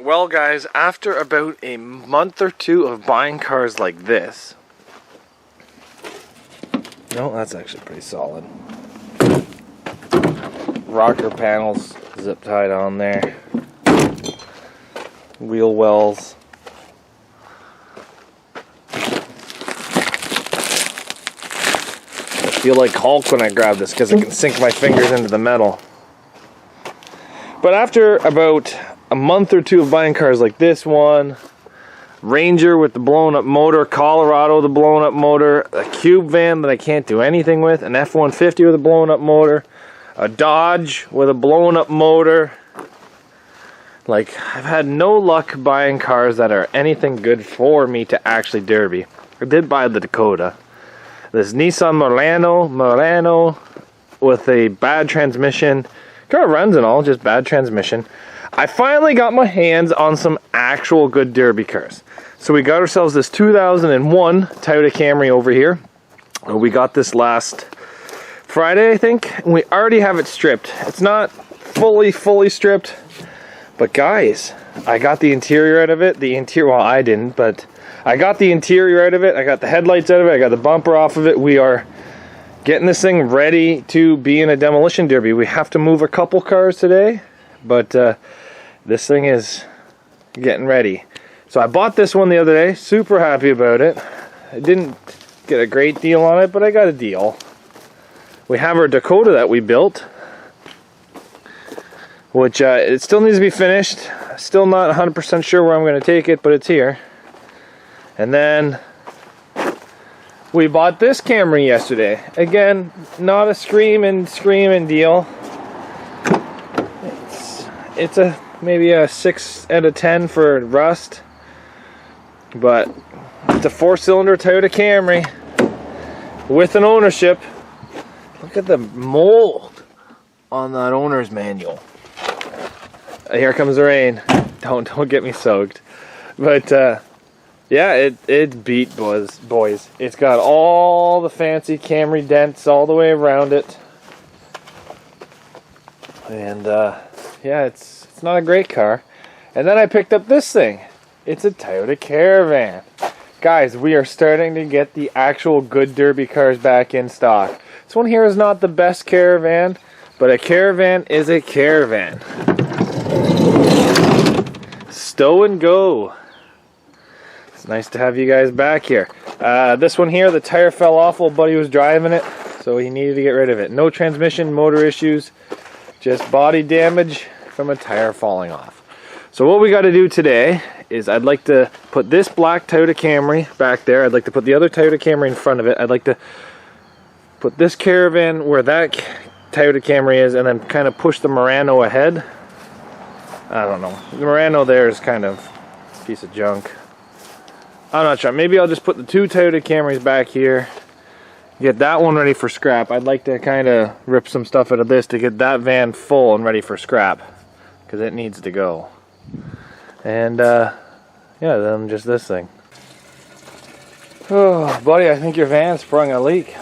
Well guys, after about a month or two of buying cars like this, no, that's actually pretty solid. Rocker panels zip tied on there. Wheel wells. I feel like Hulk when I grab this because I can sink my fingers into the metal. But after about a month or two of buying cars like this one, Ranger with the blown up motor, Colorado with the blown up motor, a Cube van that I can't do anything with, an F-150 with a blown up motor, a Dodge with a blown up motor. Like, I've had no luck buying cars that are anything good for me to actually derby. I did buy the Dakota. This Nissan Murano with a bad transmission. Car runs and all, just bad transmission. I finally got my hands on some actual good derby cars. So we got ourselves this 2001 Toyota Camry over here. We got this last Friday, I think. And we already have it stripped. It's not fully stripped. But guys, I got the interior out of it. Well, I didn't, but I got the interior out of it. I got the headlights out of it. I got the bumper off of it. We are getting this thing ready to be in a demolition derby. We have to move a couple cars today, but this thing is getting ready. So I bought this one the other day. Super happy about it. I didn't get a great deal on it, but I got a deal. We have our Dakota that we built, which it still needs to be finished. Still not 100% sure where I'm going to take it, but it's here. And then we bought this Camry yesterday. Again, not a screaming deal. It's a maybe a 6 out of 10 for rust, but it's a 4-cylinder Toyota Camry with an ownership. Look at the mold on that owner's manual. Here comes the rain. Don't get me soaked. But yeah, it beat boys. It's got all the fancy Camry dents all the way around it, and yeah, it's not a great car. And then I picked up this thing. It's a Toyota Caravan. Guys, we are starting to get the actual good derby cars back in stock. This one here is not the best Caravan, but a Caravan is a Caravan. Stow and go. It's nice to have you guys back here. This one here, the tire fell off while Buddy was driving it, so he needed to get rid of it. No transmission, motor issues, just body damage from a tire falling off. So what we got to do today is I'd like to put this black Toyota Camry back there. I'd like to put the other Toyota Camry in front of it. I'd like to put this Caravan where that Toyota Camry is, and then kind of push the Murano ahead. I don't know. The Murano there is kind of a piece of junk. I'm not sure. Maybe I'll just put the 2 Toyota Camrys back here. Get that one ready for scrap. I'd like to kind of rip some stuff out of this to get that van full and ready for scrap, because it needs to go. And yeah, then just this thing. Oh, buddy, I think your van sprung a leak.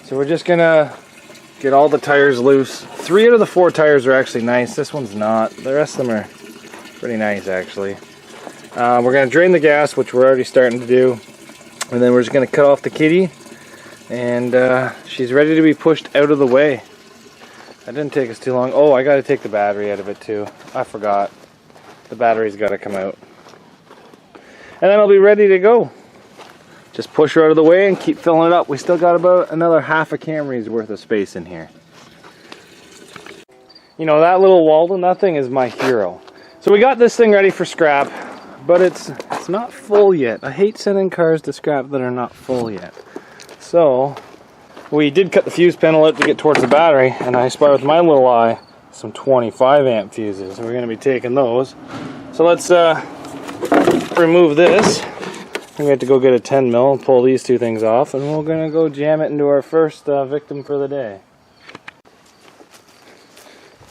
So we're just gonna get all the tires loose. 3 out of the 4 tires are actually nice. This one's not. The rest of them are pretty nice, actually. We're going to drain the gas, which we're already starting to do. And then we're just going to cut off the kitty. And she's ready to be pushed out of the way. That didn't take us too long. Oh, I got to take the battery out of it too. I forgot. The battery's got to come out. And then I'll be ready to go. Just push her out of the way and keep filling it up. We still got about another half a Camry's worth of space in here. You know, that little Walden, that thing is my hero. So we got this thing ready for scrap, but it's not full yet. I hate sending cars to scrap that are not full yet. So we did cut the fuse panel out to get towards the battery, and I spy with my little eye some 25 amp fuses. We're going to be taking those. So let's remove this. We have to go get a 10 mil and pull these 2 things off, and we're going to go jam it into our first victim for the day.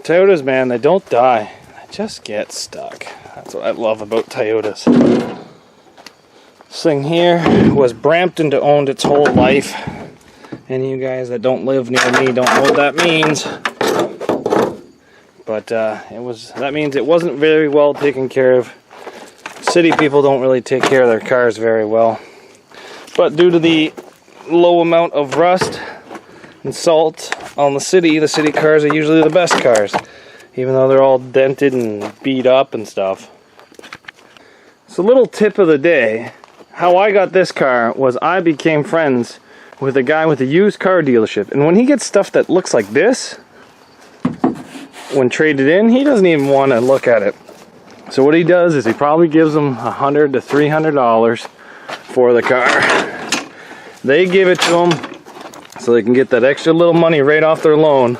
Toyotas, man, they don't die. They just get stuck. That's what I love about Toyotas. This thing here was Brampton owned its whole life. Any of you guys that don't live near me don't know what that means. But that means it wasn't very well taken care of. City people don't really take care of their cars very well. But due to the low amount of rust and salt on the city cars are usually the best cars, even though they're all dented and beat up and stuff. So, little tip of the day, how I got this car was I became friends with a guy with a used car dealership, and when he gets stuff that looks like this, when traded in, he doesn't even want to look at it. So what he does is he probably gives them $100 to $300 for the car. They give it to him so they can get that extra little money right off their loan,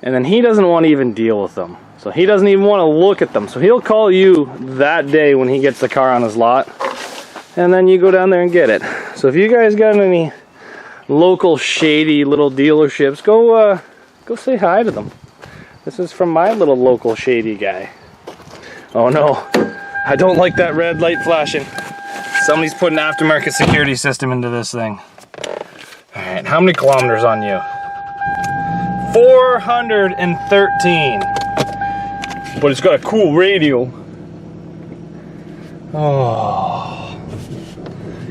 and then he doesn't want to even deal with them. So he doesn't even want to look at them. So he'll call you that day when he gets the car on his lot, and then you go down there and get it. So if you guys got any local shady little dealerships, go say hi to them. This is from my little local shady guy. Oh no, I don't like that red light flashing. Somebody's put an aftermarket security system into this thing. Alright, how many kilometers on you? 413. But it's got a cool radio. Oh.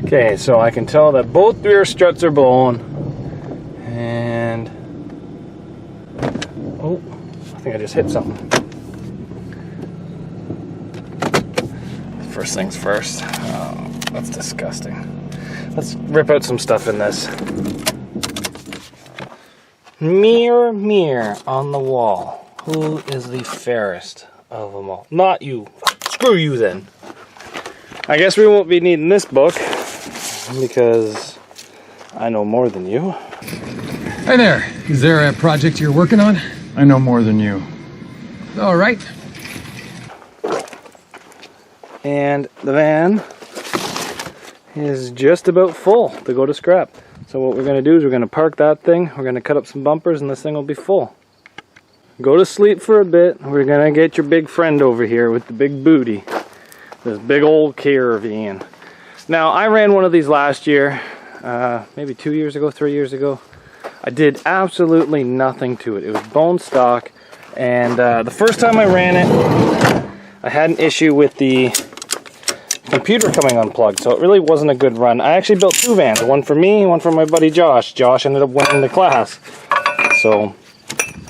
Okay, so I can tell that both rear struts are blown. And... oh, I think I just hit something. First things first. Oh, that's disgusting. Let's rip out some stuff in this. Mirror, mirror on the wall. Who is the fairest of them all? Not you. Screw you then. I guess we won't be needing this book because I know more than you. Hi there. Is there a project you're working on? I know more than you. All right. And the van is just about full to go to scrap. So what we're going to do is we're going to park that thing, we're going to cut up some bumpers, and this thing will be full. Go to sleep for a bit. We're going to get your big friend over here with the big booty. This big old Caravan. Now, I ran one of these last year, maybe 2 years ago, 3 years ago. I did absolutely nothing to it. It was bone stock, and the first time I ran it, I had an issue with the computer coming unplugged, so it really wasn't a good run. I actually built two vans, one for me, one for my buddy Josh. Josh ended up winning the class. So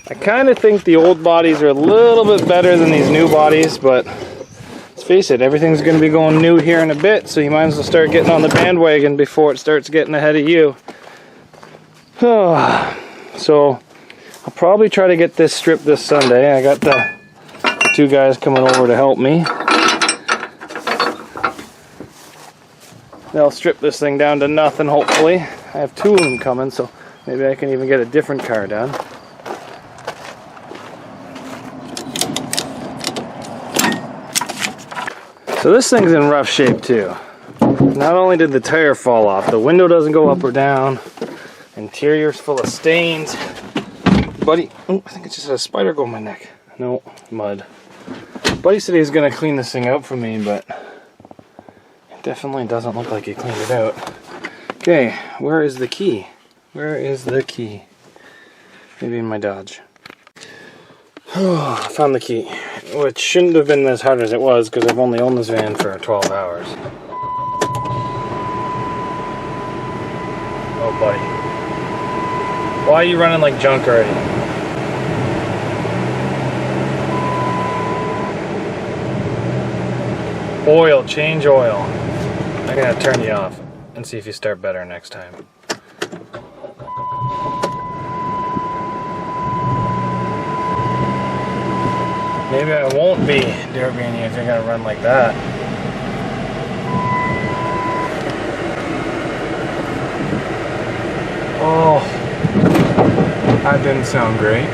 I kind of think the old bodies are a little bit better than these new bodies, but let's face it, everything's going to be going new here in a bit, so you might as well start getting on the bandwagon before it starts getting ahead of you. So I'll probably try to get this stripped this Sunday. I got the two guys coming over to help me. They'll strip this thing down to nothing, hopefully. I have two of them coming, so maybe I can even get a different car done. So this thing's in rough shape too. Not only did the tire fall off, the window doesn't go up or down. Interior's full of stains. Buddy, oh, I think it just had a spider go in my neck. No, mud. Buddy said he was gonna clean this thing out for me, but it definitely doesn't look like he cleaned it out. Okay, where is the key? Where is the key? Maybe in my Dodge. Oh, I found the key, which shouldn't have been as hard as it was because I've only owned this van for 12 hours. Oh, buddy. Why are you running like junk already? Oil, change oil. I'm gonna turn you off and see if you start better next time. Maybe I won't be derbying you if you're gonna run like that. Oh, that didn't sound great.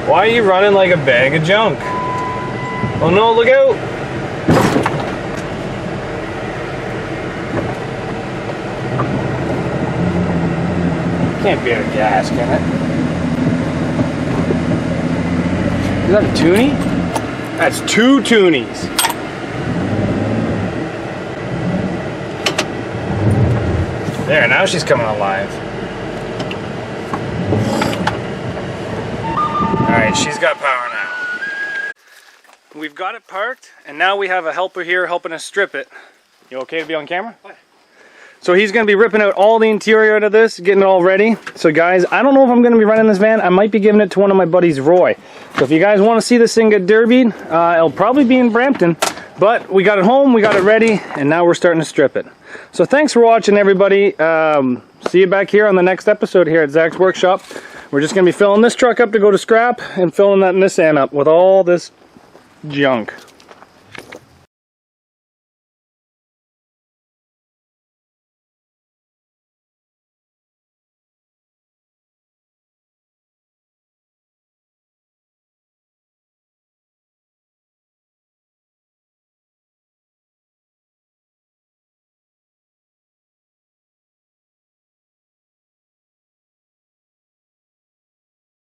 Why are you running like a bag of junk? Oh no, look out! Can't be out of gas, can it? Is that a toonie? That's two toonies. There, now she's coming alive. Alright, she's got power now. We've got it parked, and now we have a helper here helping us strip it. You okay to be on camera? Hi. So he's going to be ripping out all the interior out of this, getting it all ready. So guys, I don't know if I'm going to be running this van. I might be giving it to one of my buddies, Roy. So if you guys want to see this thing get derbied, it'll probably be in Brampton. But we got it home, we got it ready, and now we're starting to strip it. So thanks for watching, everybody. See you back here on the next episode here at Zach's Workshop. We're just going to be filling this truck up to go to scrap and filling that Nissan up with all this junk.